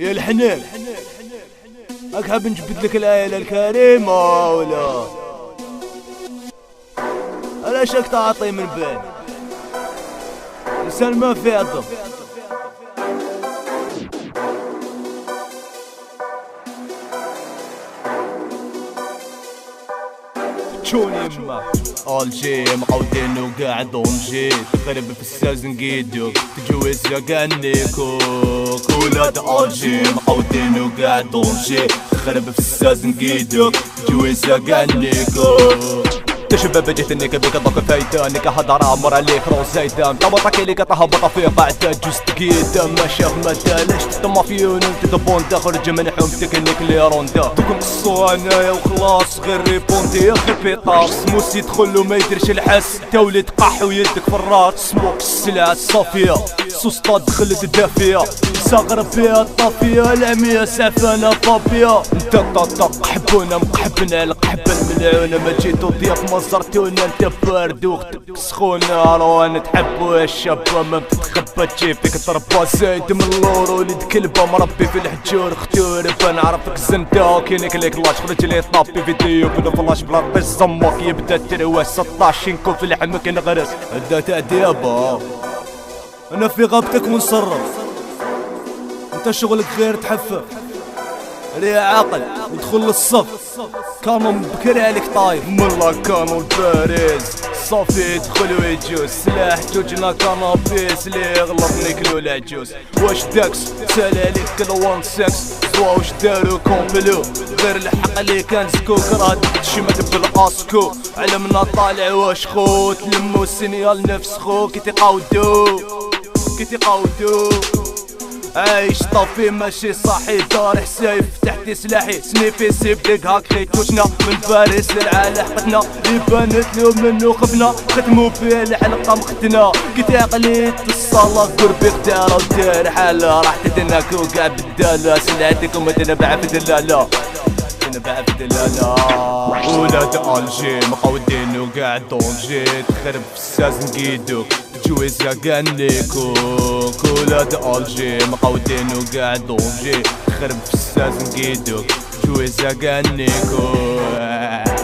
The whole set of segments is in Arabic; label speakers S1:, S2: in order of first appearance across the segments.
S1: يا الحنان هاك حاب نجبد لك العائلة الكريمة ولا علاش راك تعطي من بالي إنسان ما فيه الضم تشوني يما الجي مقودين وقاعد ونجي تقرب في السازن قيدو تجوز كانيكو ولاد الجي مقودين وقاعد ونجي تقرب في السازن قيدو تجوز كانيكو شباب جيتني كبيك ضوك فايدة انك هضر عمر عليك روز زايدة طبطك ليك تهبط في قاعدة جوز تقيدة ما شاف ما دالاش تطمع فيون انت دبوندا خرج من حومتك انك لي روندا دوك نقصو انايا وخلاص غير ريبوندي يا اخي بيطار سموس يدخل وما يديرش الحس تولد قح ويدك في الراس سموك السلعة الصافية سوسطا دخلت دافية صغر فيها الطافية العمية سعفانة طابية انت طاطق قحبونا مقحبنا القحبة الملعونة ما جيتو ضياف ما زرتونا انت بارد وختك سخونة روان تحبو يا الشابة ما بتتخبى تجي فيك تربى زايد من اللور ولد كلبة مربي في الحجور ختور فنعرفك زندا كينك ليك لاش خرج لي طابي فيديو بلا فلاش بلا طيش زمك يبدا تروى 16 كو في لحمك نغرس هدا تعديابا انا في غابتك ونصرف انت شغلك غير تحفف ريا عاقل ودخل للصف كانوا بكري عليك طايف ملا كانوا الباريز صافي يدخل ويجوز سلاح جوجنا كانابيس لي غلط نكلو العجوز واش داكس سال عليك الوان سكس زوا واش دارو كومبلو غير الحق اللي كان سكوك راه تشمت بالاسكو علمنا طالع واش خو تلمو السنيال نفس خو كي تقاودو عايش طافي ماشي صاحي دار حسايف تحتي سلاحي سنيفي سيبدك هاك خيتوشنا من باريس للعالة حقتنا اللي بانت له منو خفنا ختمو فيه الحلقة مختنا كي تعقليت الصلاة قربي اختار ودار حالة راح تدناك وقع بالدالة سلعتك وما تنبع في دلالة ولاد الجي مقودين وقاعد دونجي تخرب في السازن قيدو جويزة كانيكو ولاد الجي مقودين وقاعد دونجي تخرب في السازن قيدو جويزة كانيكو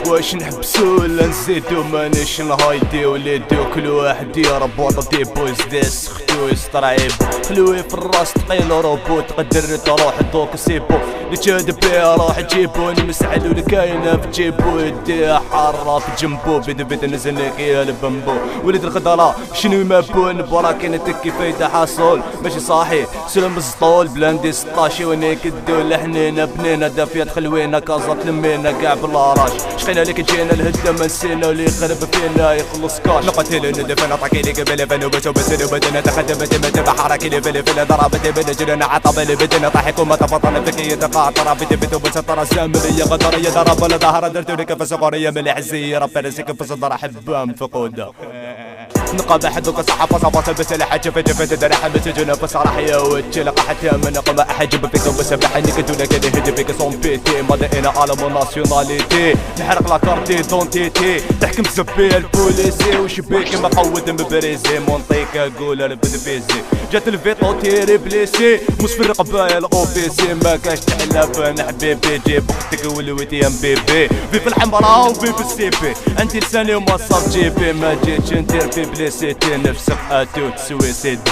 S1: واش نحبسو ولا نزيدو مانيش نهايدي وليدو كل واحد يرب وطا بويز ديس ختو يسترعيب خلوي في الراس تقيل روبو تقدر تروح دوك سيبو اللي تشاد بيه روح جيبو نمسعلو الكاينة في جيبو يديها حارة في جنبو بيد نزلك يا البمبو ولد الخضراء شنو مابون براكين تكي فايدة حاصل ماشي صاحي سلم السطول بلاندي 16 ونيك الدول حنينة بنينة دافية خلوينا كازا تلمينا كاع بالراش شقينا لك جينا الهدة ما نسينا واللي يخرب فينا يخلص كاش نقتل ندفن عطاكي لي قبل فن وبس بدنا تخدمت متبع حركي لي فل ضربت بنجرنا عطب اللي بدنا ضحك وما تفطن فيك يتقاطر بت وبسطر الزامل يا غدر يا ضرب ولا ظهر درت لك في صغريه من العزيه رب رزقك في صدر حبام فقوده نقاب حدك صحفة صباصة بس الحاجة فجفت درح مسجنا بصراحة يا وجه حتى من قم أحجب فيك وبسبح انك دون كده هدي فيك صون بيتي مدينة عالم ناسيوناليتي نحرق لا كارتي دونتيتي تحكم سبي البوليسي وشبيك مقود مبريزي مونطيك قول البدفيزي جات الفيطو تيري بليسي مش في القبايل الاوفيسي ما كاش تحلف حبيبي جيب اختك ولويتي ام بيبي في الحمراء وفي السيبي انت لساني وما صاب جيبي ما جيتش ندير في بليسيتي نفسك اتو تسوي سيدي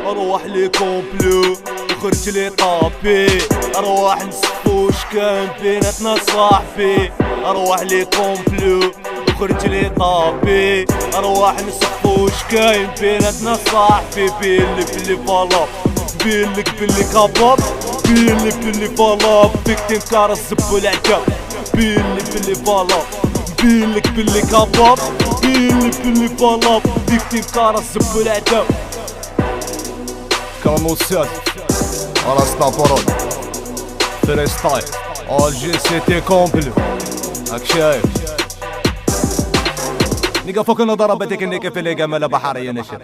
S1: اروح لي كومبلو وخرج لي طابي اروح نصفوش كان بيناتنا صاحبي اروح لي كومبلو وخرج لي طابي اروح نصفوش كاين بيناتنا صاحبي بيلي فالاب بيلك كباب بيلي فالاب فيك تنكار الزب والعتاب بيلي فالاب بيلك كباب بيلي فالاب فيك تنكار الزب والعتاب كانوا ساد راسنا برود فريستايل الجي سيتي كومبلو هاك شايف نيكا فوق ضربتك انك في ليقا مالا بحرية نشر